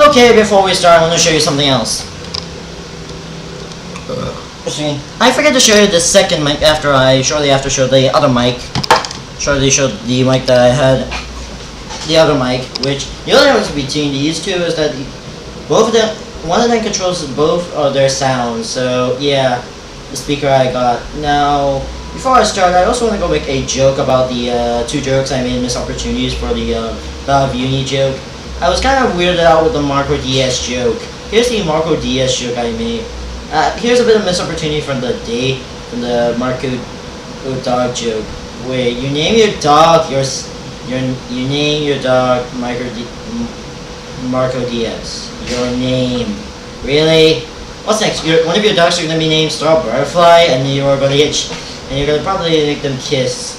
Okay, before we start, I want to show you something else. I forget to show you the second mic after I shortly after showed the other mic. Shortly showed the mic that I had. The other mic, which the other difference between these two is that both of them, one of them controls both of their sounds. So yeah, the speaker I got. Now, before I start, I also want to go make a joke about the two jokes I made, missed opportunities for the Bob Uni joke. I was kind of weirded out with the Marco DS joke. Here's the Marco DS joke I made. Here's a bit of missed opportunity from the day, from the Marco dog joke. Wait, you name your dog you name your dog Marco DS. Your name. Really? What's next? One of your dogs are gonna be named Star Butterfly, and then you're gonna and you're gonna probably make them kiss.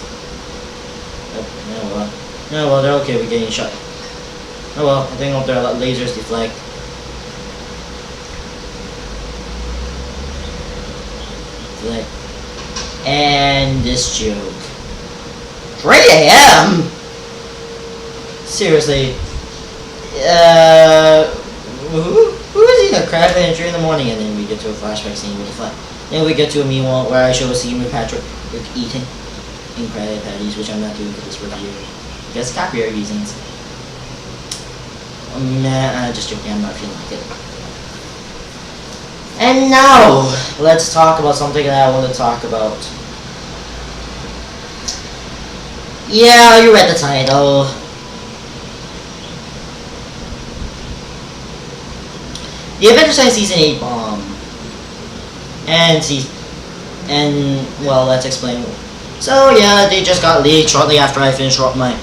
Oh, no, well, they're okay with getting shot. Oh well, I think their lasers deflect. And this joke. 3 AM? Seriously. Who is eating a crab at 3 in the morning? And then we get to a flashback scene with the flat. Then we get to a meanwhile where I show a scene with Patrick eating crab patties, which I'm not doing for this review. Because copyright reasons. Nah, just joking, I'm not feeling like it. And now, let's talk about something that I want to talk about. Yeah, you read the title. The Avengers Season 8 bomb. Well, let's explain. So yeah, they just got leaked shortly after I finished my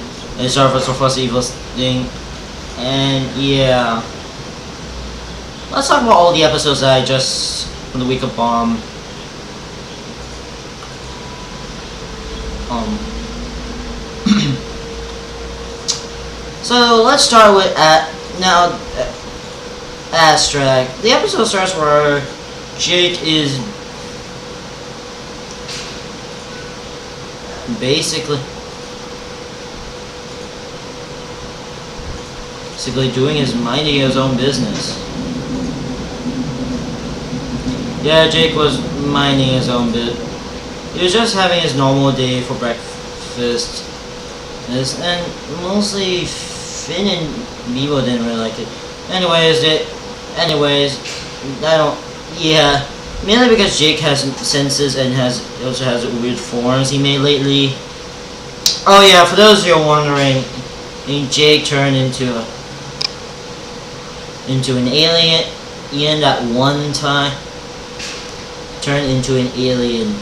Surface of Plus Evil thing. And yeah. Let's talk about all the episodes that I just from the week of bomb. So let's start with Astrac. The episode starts where Jake is basically minding his own business. Yeah, Jake was minding his own business. He was just having his normal day for breakfast. And mostly Finn and Meebo didn't really like it. Anyways, mainly because Jake has senses and also has weird forms he made lately. Oh yeah, for those who are wondering, Jake turned into an alien at one time. Turned into an alien.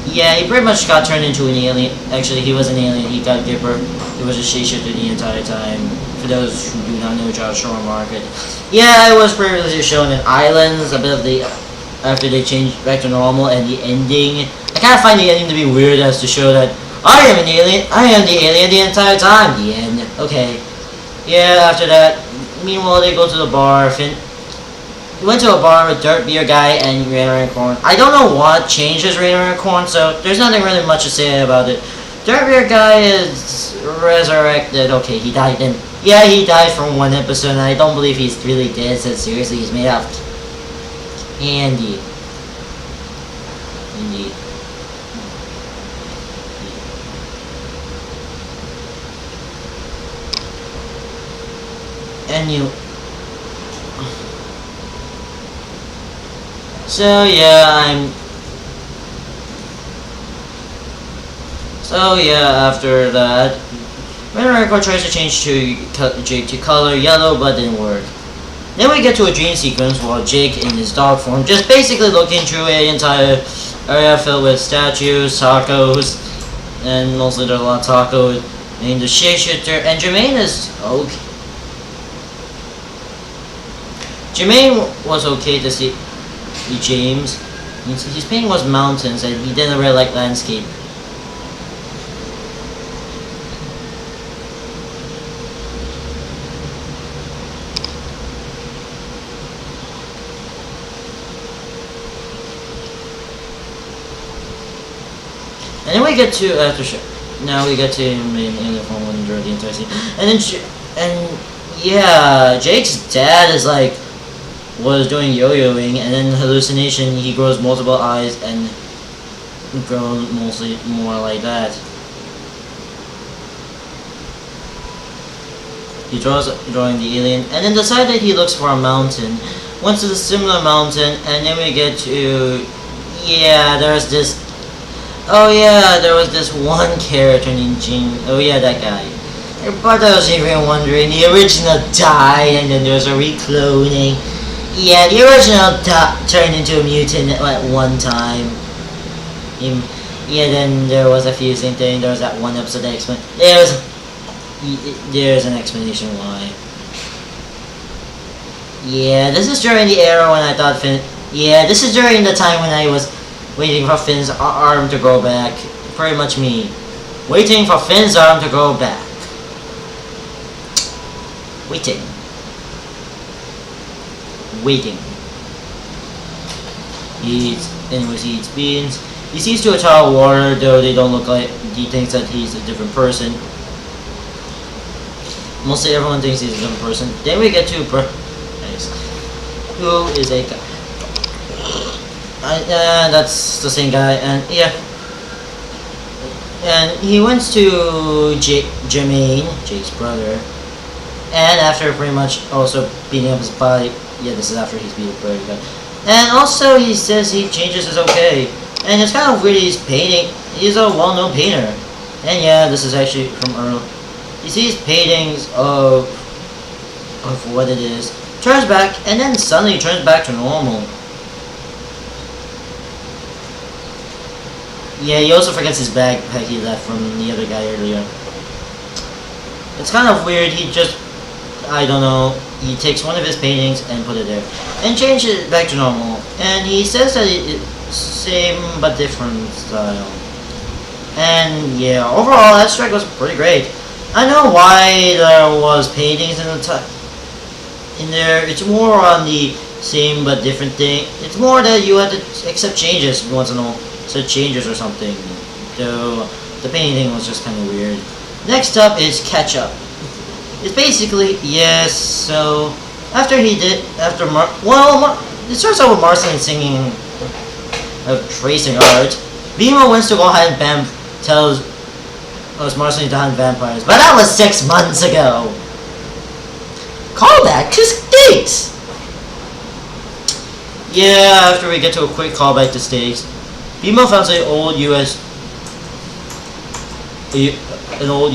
Yeah, he pretty much got turned into an alien. Actually, he was an alien. He got Gipper. It was a shapeshifter the entire time. For those who do not know Josh Shore Market. Yeah, it was previously shown in Islands, a bit of the after they changed back to normal, and the ending. I kind of find the ending to be weird as to show that I am an alien. I am the alien the entire time. The end. Okay. Yeah, after that, meanwhile they go to the bar. We went to a bar with Dirt Beer Guy and Rainer and Korn. I don't know what changes Rainer and Korn, so there's nothing really much to say about it. Dirt Beer Guy is resurrected. Okay, he died then. Yeah, he died from one episode, and I don't believe he's really dead, since seriously he's made out of candy. Indeed. And you... So yeah, after that, Renrico tries to change Jake to color yellow, but didn't work. Then we get to a dream sequence while Jake in his dog form just basically looking through an entire area filled with statues, tacos, and mostly there's a lot of tacos, and the shapeshifter, and Jermaine is okay. Jermaine was okay to see James. His painting was mountains and he didn't really like landscape. And then we get to now we get to him in the form under the entire scene. And then yeah, Jake's dad is like was doing yo-yoing, and then hallucination. He grows multiple eyes and grows mostly more like that. He drawing the alien, and then decided he looks for a mountain. Went to the similar mountain, and then we get to, yeah, there's this. Oh yeah, there was this one character named Jing. Oh yeah, that guy. But I was even wondering, the original died, and then there's a recloning. Yeah, the original turned into a mutant at one time. Yeah, then there was a fusing thing. There was that one episode that explained. There's an explanation why. Yeah, this is during the era when I thought Finn. Yeah, this is during the time when I was waiting for Finn's arm to grow back. Pretty much me. Waiting for Finn's arm to grow back. Waiting. Anyways, he eats beans. He sees to a towel of water, though they don't look like. He thinks that he's a different person. Mostly everyone thinks he's a different person. Then we get to who is a guy. That's the same guy, and yeah. And he went to Jermaine, Jake's brother, and after pretty much also beating up his body. Yeah, this is after he's beat up brother. And also he says he changes is okay. And it's kind of weird he's painting. He's a well-known painter. And yeah, this is actually from Earl. He sees paintings of what it is, turns back, and then suddenly turns back to normal. Yeah, he also forgets his backpack he left from the other guy earlier. It's kind of weird, he just, I don't know, he takes one of his paintings and put it there. And changes it back to normal. And he says that it's same but different style. And yeah, overall that strike was pretty great. I know why there was paintings in there. It's more on the same but different thing. It's more that you have to accept changes once in a while. So changes or something. So the painting was just kind of weird. Next up is Catch Up. It's basically, yes, so after he did, it starts out with Marceline singing tracing art. Vimo wants to go hunt tells Marceline to hunt vampires, but that was 6 months ago. Callback to Stakes. Yeah, after we get to a quick callback to Stakes, Vimo found an old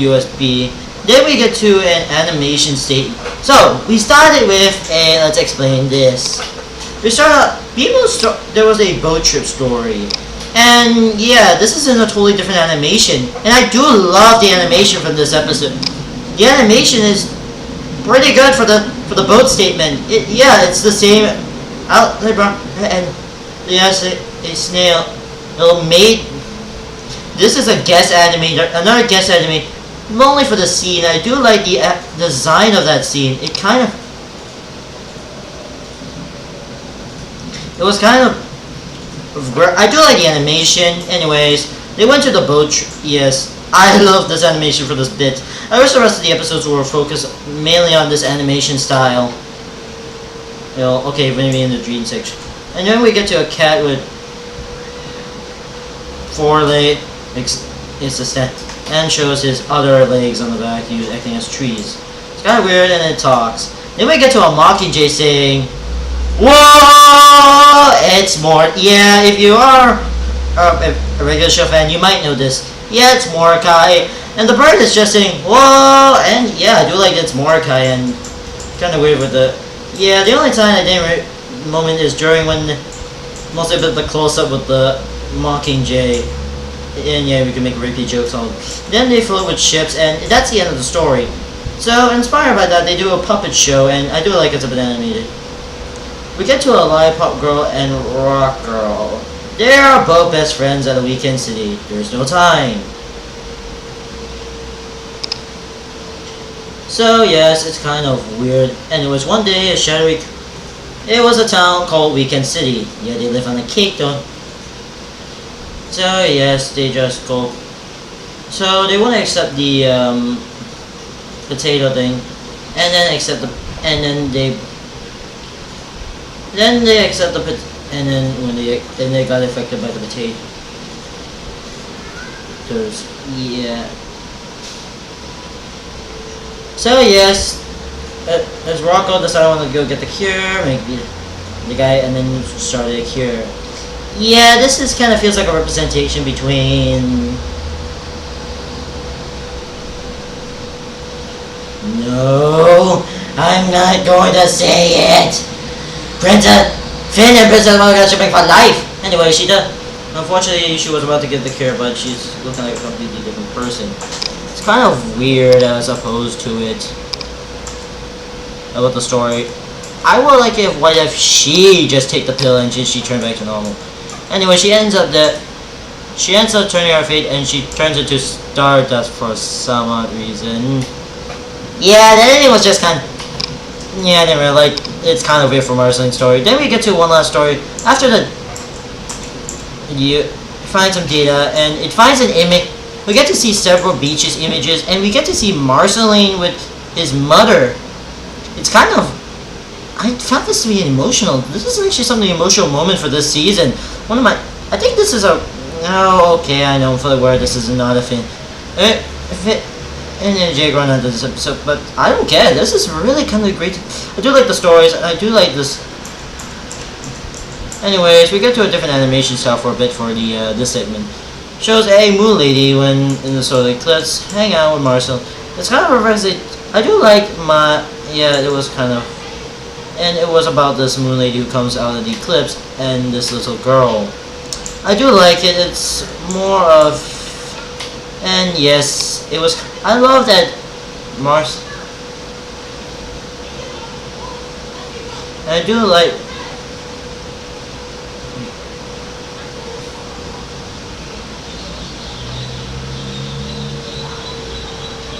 USB. Then we get to an animation state. So we started with a. Let's explain this. We started. There was a boat trip story, and yeah, this is in a totally different animation. And I do love the animation from this episode. The animation is pretty good for the boat statement. It's the same. And yes, a snail. This is a guest animator, another guest animator. Only for the scene. I do like the design of that scene. It was kind of. I do like the animation. Anyways, they went to the boat. Yes, I love this animation for this bit. I wish the rest of the episodes were focused mainly on this animation style. Okay, maybe in the dream section. And then we get to a cat with 4 legs. It's a stand. And shows his other legs on the back, he was acting as trees. It's kind of weird, and it talks. Then we get to a Mockingjay saying, "Whoa!" It's more. Yeah, if you are a regular show fan, you might know this. Yeah, it's Mordecai, and the bird is just saying, "Whoa!" And yeah, I do like it's Mordecai, and kind of weird with the. Yeah, the only time I didn't moment is during when mostly the close up with the Mockingjay. And yeah, we can make repeat jokes on. Then they float with ships, and that's the end of the story. So, inspired by that, they do a puppet show, and I do like it's a bit animated. We get to a Lollipop Girl and Rock Girl. They are both best friends at a weekend city. There's no time. So, yes, it's kind of weird. Anyways, one day, it was a town called Weekend City. Yeah, they live on a cake, though. So yes, they just go. So they want to accept the potato thing, and then accept the, and then they accept the, and then when they got affected by the potato. Yeah. So yes, as Rocco decided I want to go get the cure, make the guy, and then started a cure. Yeah, this is kind of feels like a representation between. No, I'm not going to say it. Princess Finn and Princess Monaco should make for life. Anyway, she does. Unfortunately, she was about to get the cure, but she's looking like a completely different person. It's kind of weird as opposed to it about the story. I would like it. What if she just take the pill and she turned back to normal? Anyway, she ends up turning her fate, and she turns into Stardust for some odd reason. Yeah, that ending was just kind of... Yeah, I didn't really like... It's kind of weird for Marceline story. Then we get to one last story. After the... You find some data, and it finds an image. We get to see several beaches images, and we get to see Marceline with his mother. It's kind of... I found this to be emotional. This is actually something emotional moment for this season. One of my... I think this is a... Oh, okay, I know for the word this is not a Finn. And then Jake run into this episode, but I don't care. This is really kind of great. I do like the stories, and I do like this. Anyways, we get to a different animation style for a bit for the this segment. Shows a moon lady when in the solar eclipse, hang out with Marcel. It's kind of a reference. I do like my... Yeah, it was kind of... And it was about this moon lady who comes out of the eclipse and this little girl. I do like it. It's more of... And yes, it was... I love that Mars... I do like...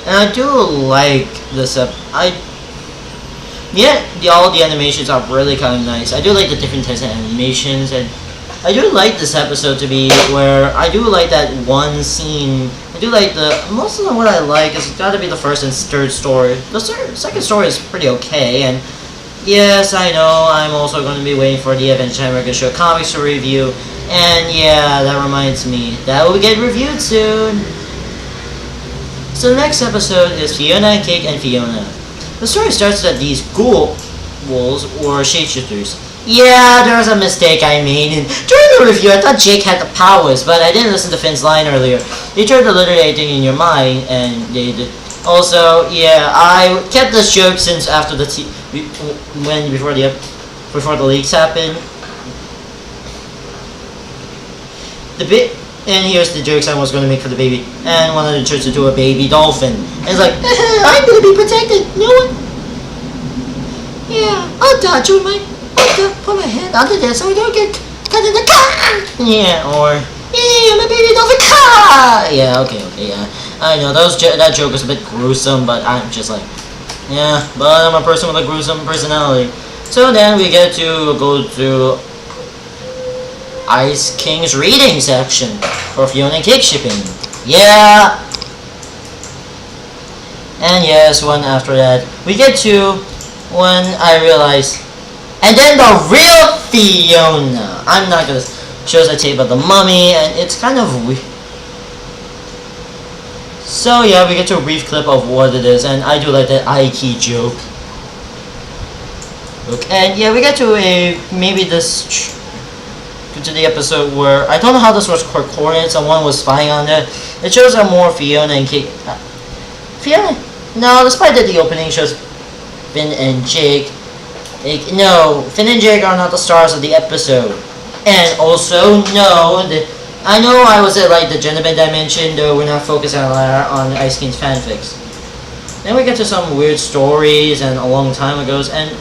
And I do like this all the animations are really kind of nice. I do like the different types of animations, and I do like this episode to be where I do like that one scene. I do like most of what I like is got to be the first and third story. The second story is pretty okay, and yes, I know I'm also going to be waiting for the Adventure Time Record Show comics to review, and yeah, that reminds me that will get reviewed soon. So the next episode is Fiona, Cake, and Fiona. The story starts that these ghoul wolves were shapeshifters. Yeah, there was a mistake I made, and during the review I thought Jake had the powers, but I didn't listen to Finn's line earlier. They tried to literally anything in your mind, and they did. Also, yeah, I kept this joke since after before the leaks happened. And here's the jokes I was going to make for the baby. And one of them turns into a baby dolphin. And it's like, I'm going to be protected. No one. Yeah, I'll dodge you with put my head under there so I don't get cut in the car. Yeah, or, yeah, my baby dolphin car. Yeah, okay, yeah. I know, that joke is a bit gruesome, but I'm just like, yeah, but I'm a person with a gruesome personality. So then we get to go to Ice King's reading section for Fiona and Cake shipping. Yeah! And yes, one after that, we get to when I realize, and then the real Fiona! I'm not gonna... Shows a tape of the mummy, and it's kind of weird. So yeah, we get to a brief clip of what it is, and I do like that Ike joke. Okay, and yeah, we get to to the episode where I don't know how this was recorded. Someone was spying on it. It shows a more Fiona and Cake. Fiona? No, despite that the opening shows Finn and Jake. No, Finn and Jake are not the stars of the episode. And also, no, I know I was at like the gentleman dimension, though we're not focusing on Ice King's fanfics. Then we get to some weird stories and a long time ago, and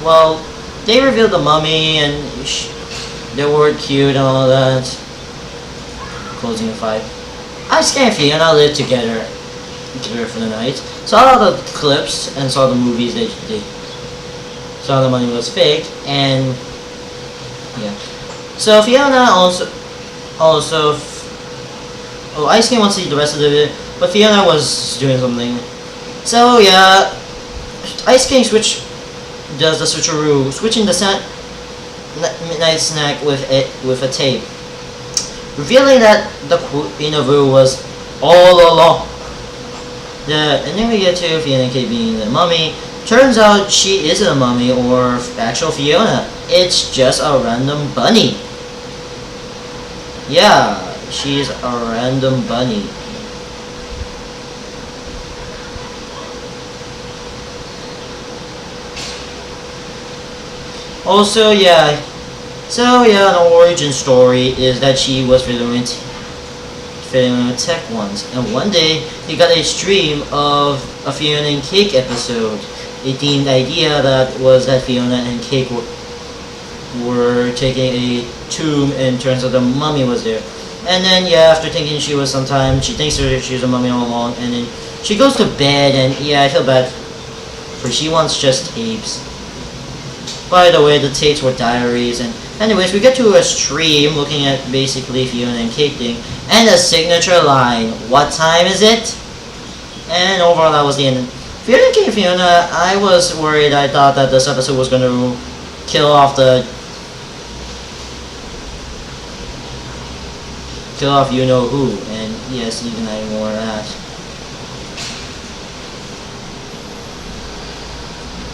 well, they revealed the mummy and they were cute and all that. Closing at 5. Ice King and Fiona lived together for the night. Saw all the clips and saw the movies they saw the money was fake, and yeah. So Fiona Ice King wants to see the rest of the video, but Fiona was doing something. So yeah, Ice King does the switcheroo, switching the midnight snack with a tape, revealing that the Queen of Wu was all along. And then we get to Fiona and Kate being the mummy. Turns out she isn't a mummy or actual Fiona. It's just a random bunny. Yeah, she's a random bunny. Also, yeah. So yeah, the origin story is that she was fiddling with tech once, and one day he got a stream of a Fiona and Cake episode. A themed idea that was that Fiona and Cake were taking a tomb, and turns out the mummy was there. And then yeah, after thinking she was sometime, she thinks she was a mummy all along, and then she goes to bed, and yeah, I feel bad for she wants just tapes. By the way, the tapes were diaries, and anyways, we get to a stream looking at basically Fiona and Cake thing, and a signature line. What time is it? And overall, that was the end. Fiona and Cake, Fiona, I was worried. I thought that this episode was going to kill off you know who, and yes, even I more that.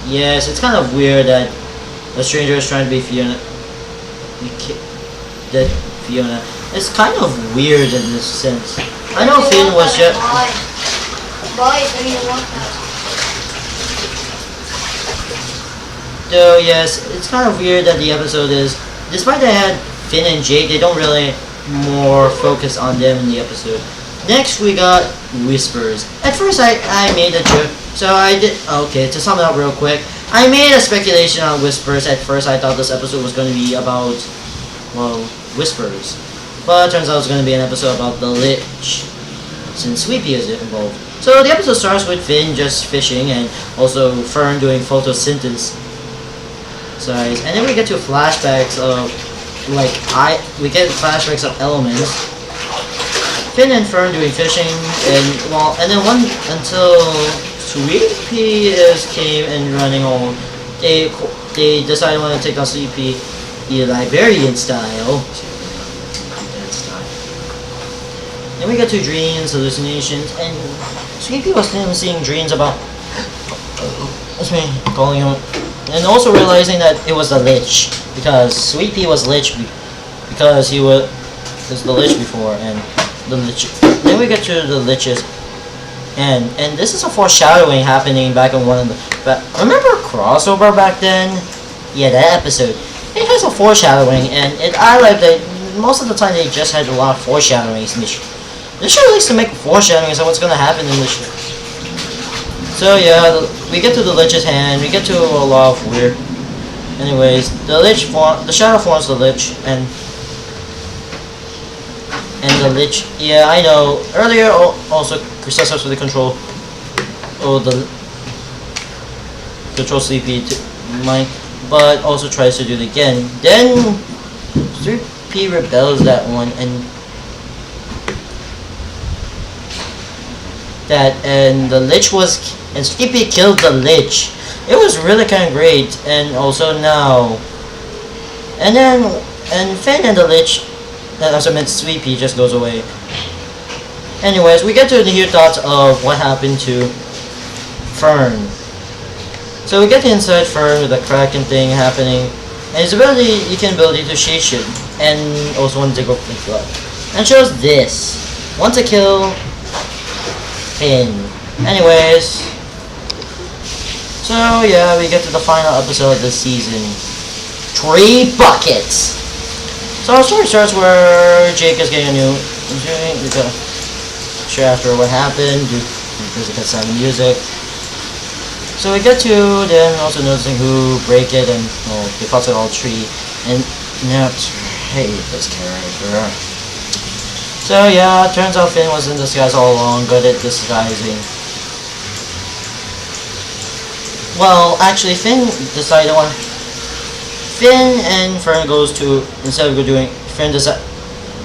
Yes, it's kind of weird that a stranger is trying to be Fiona. That Fiona. It's kind of weird in this sense. I know Finn was just. So yes, it's kind of weird that the episode is, despite they had Finn and Jake, they don't really more focus on them in the episode. Next we got Whispers. At first I made a joke, so I did, okay, to sum it up real quick, I made a speculation on Whispers. At first I thought this episode was going to be about, well, Whispers. But it turns out it's going to be an episode about the Lich, since Sweet Pea is involved. So the episode starts with Finn just fishing, and also Fern doing photosynthesis. And then we get to flashbacks of, we get flashbacks of elements. Finn and Fern doing fishing, and then until Sweet Pea came and running home, they decided to take on Sweet Pea the Liberian style. Then we get to dreams, hallucinations, and Sweet Pea was seeing dreams about. That's me calling him. And also realizing that it was the Lich, because Sweet Pea was Lich because he was the Lich before, and the Lich. Then we get to the Liches, and this is a foreshadowing happening back in one of the. Remember Crossover back then? Yeah, that episode. It has a foreshadowing, and I like that. Most of the time they just had a lot of foreshadowings in this show. This show likes to make foreshadowings of what's gonna happen in the show. So yeah, we get to the Lich's hand, we get to a lot of weird. Anyways, the shadow forms the Lich, and the Lich. Yeah, I know. Earlier, also Chris starts with the control. The control Sleepy to mine, but also tries to do it again. Then 3P rebels that one, and the Lich was. And Sleepy killed the Lich. It was really kind of great. And also now. And Finn and the Lich, that also meant Sleepy, just goes away. Anyways, we get to hear thoughts of what happened to Fern. So we get the inside Fern with the Kraken thing happening. And his ability to shade shit. And also one to go for blood. And shows this. Want to kill Finn. Anyways. So yeah, we get to the final episode of this season. 3 buckets! So our story starts where Jake is getting a new share after what happened, because it gets some music. So we get to then also noticing who break it, and they fuss it all tree, and now hate this character. So yeah, turns out Finn was in disguise all along, good at disguising. Well, actually, Finn decided Finn and Fern goes to, instead of doing, Finn decided,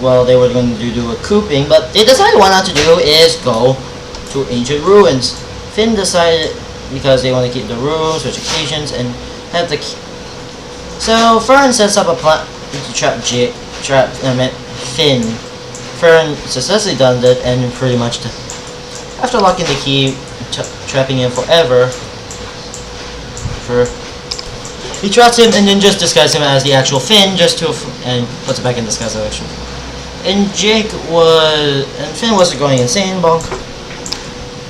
well, they were going to do a cooping, but they decided what not to do is go to ancient ruins. Finn decided, because they want to keep the rules, which occasions, and have the. So Fern sets up a plan to trap Finn. Fern successfully done that, and pretty much after locking the key, trapping him forever. He traps him and then just disguises him as the actual Finn, and puts it back in disguise actually. And Finn wasn't going insane, bonk.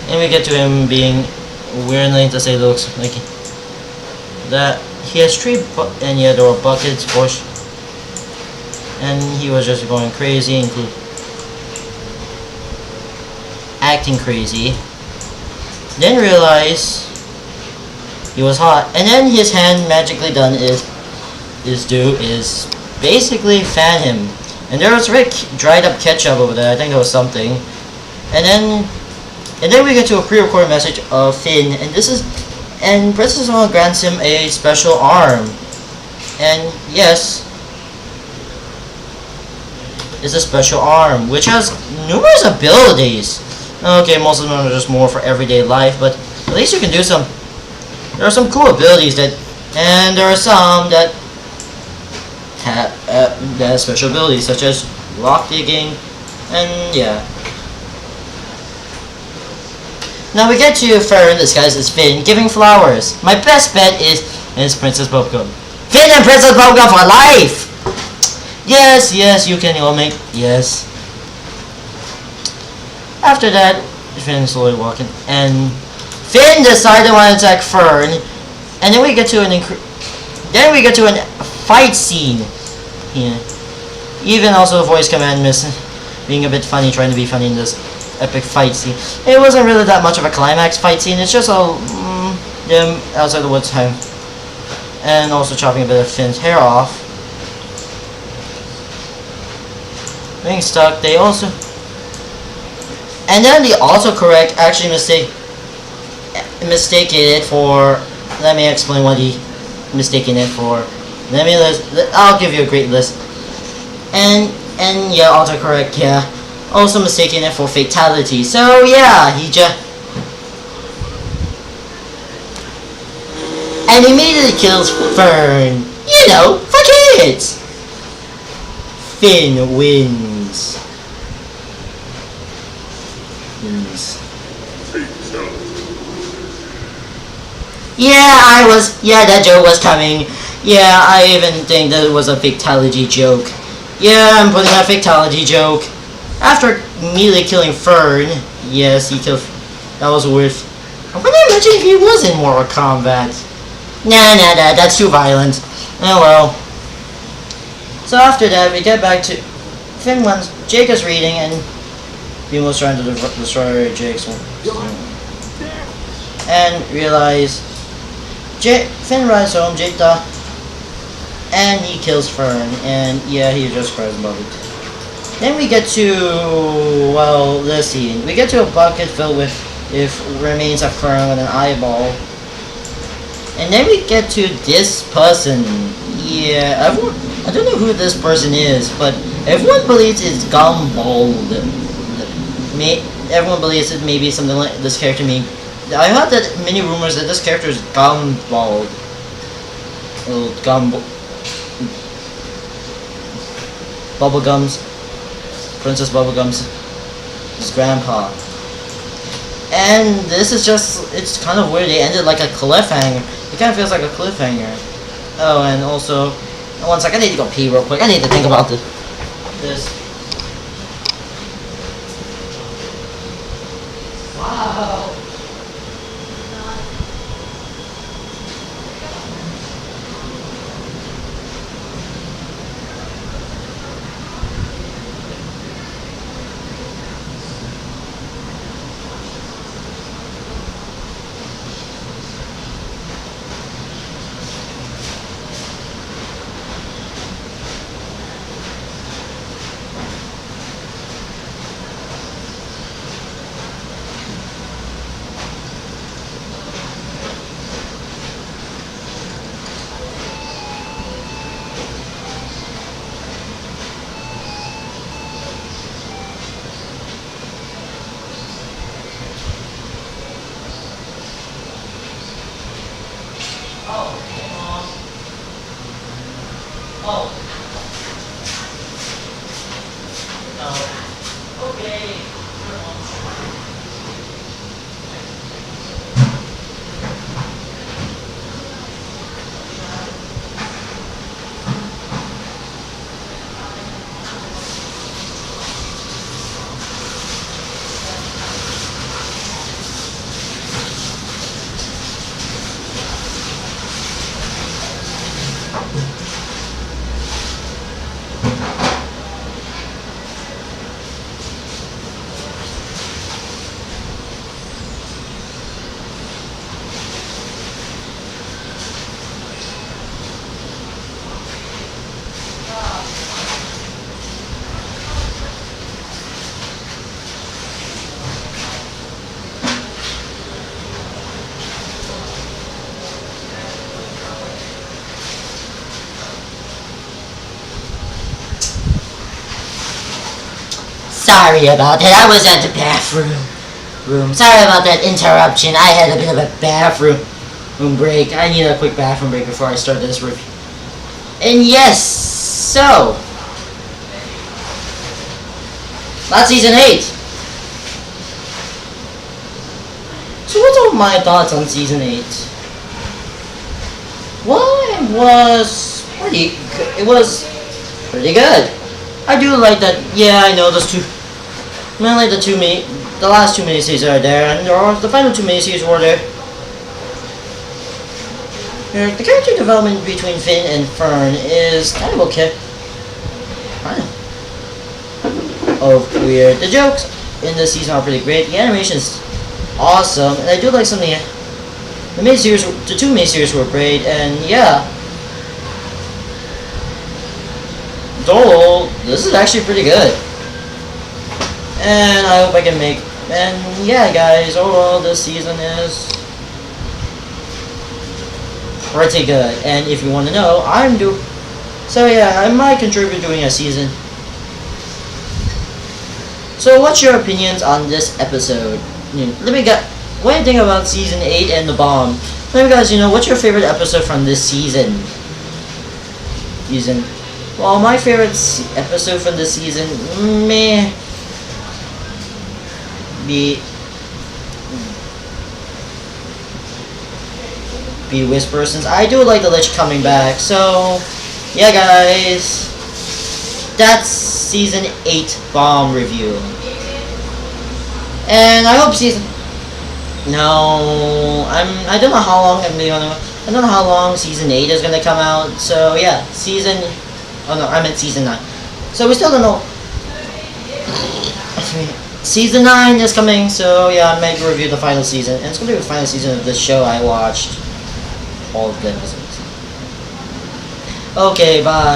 And we get to him being weirdly to say looks like that he has there were buckets, bush, and he was just going crazy, acting crazy. Then realize he was hot, and then his hand magically done is basically fan him. And there was dried up ketchup over there. I think there was something. And then we get to a pre-recorded message of Finn, and Princess Noelle grants him a special arm. And yes, it's a special arm, which has numerous abilities. Okay, most of them are just more for everyday life, but at least you can do some. There are some cool abilities and there are some that have special abilities, such as rock digging, and yeah. Now we get to Fern disguised as Finn giving flowers. My best bet is Princess Bubblegum. Finn and Princess Bubblegum for life! Yes, you can all make, yes. After that, Finn is slowly walking, and Finn decided to want to attack Fern, and then we get to a fight scene. Yeah. Even also voice command being a bit funny, trying to be funny in this epic fight scene. It wasn't really that much of a climax fight scene. It's just them outside the woods home, and also chopping a bit of Finn's hair off. Being stuck, and then the autocorrect actually mistaken it for. Let me explain what he mistaken it for. I'll give you a great list. And yeah, autocorrect, yeah. Also mistaken it for fatality. So yeah, and immediately kills Fern. You know, for kids. Finn wins. Yeah, that joke was coming. Yeah, I even think that it was a fatality joke. Yeah, I'm putting a fatality joke. After immediately killing Fern, yes, he killed. That was weird. I wonder imagine if he was in Mortal Kombat. Nah, that's too violent. Oh well. So after that, we get back to Finn once Jake is reading, and Beam was trying to destroy Jake's one. And realize Finn rides home, Jake and he kills Fern, and yeah, he just cries about it. Then we get to, well, this scene. We get to a bucket filled with remains of Fern with an eyeball. And then we get to this person. Yeah, I don't know who this person is, but everyone believes it's Gumball. Everyone believes it may be something like this character may. I heard that many rumors that this character is Gumball. Bubblegums. Princess Bubblegums. His grandpa. And this is just, it's kind of weird. They ended like a cliffhanger. It kind of feels like a cliffhanger. Oh, and also, one sec, I need to go pee real quick. I need to think about this. Wow. Sorry about that. I was at the bathroom. Sorry about that interruption. I had a bit of a bathroom break. I need a quick bathroom break before I start this review. And yes, so that's season 8. So what's all my thoughts on season 8? Well, it was pretty good. It was pretty good. I do like that. Yeah, I know those two. I like the last 2 miniseries are there, and the final 2 miniseries were there. The character development between Finn and Fern is kind of okay. Kind of weird. The jokes in this season are pretty great. The animation is awesome, and I do like something. The 2 miniseries were great, and yeah. Total, this is actually pretty good. And I hope I can make. And yeah, guys, overall, this season is pretty good. And if you want to know, So yeah, I might contribute doing a season. So what's your opinions on this episode? Let me get. What do you think about season 8 and the bomb? Let me guys, what's your favorite episode from this season? Well, my favorite episode from this season may be Whisper, since I do like the Lich coming back. So yeah, guys, that's season 8 bomb review. And I hope I don't know how long I don't know how long season 8 is gonna come out. So yeah, I meant season 9. So we still don't know. Season 9 is coming, so yeah, I might review the final season. And it's gonna be the final season of this show I watched all of the episodes. Okay, bye.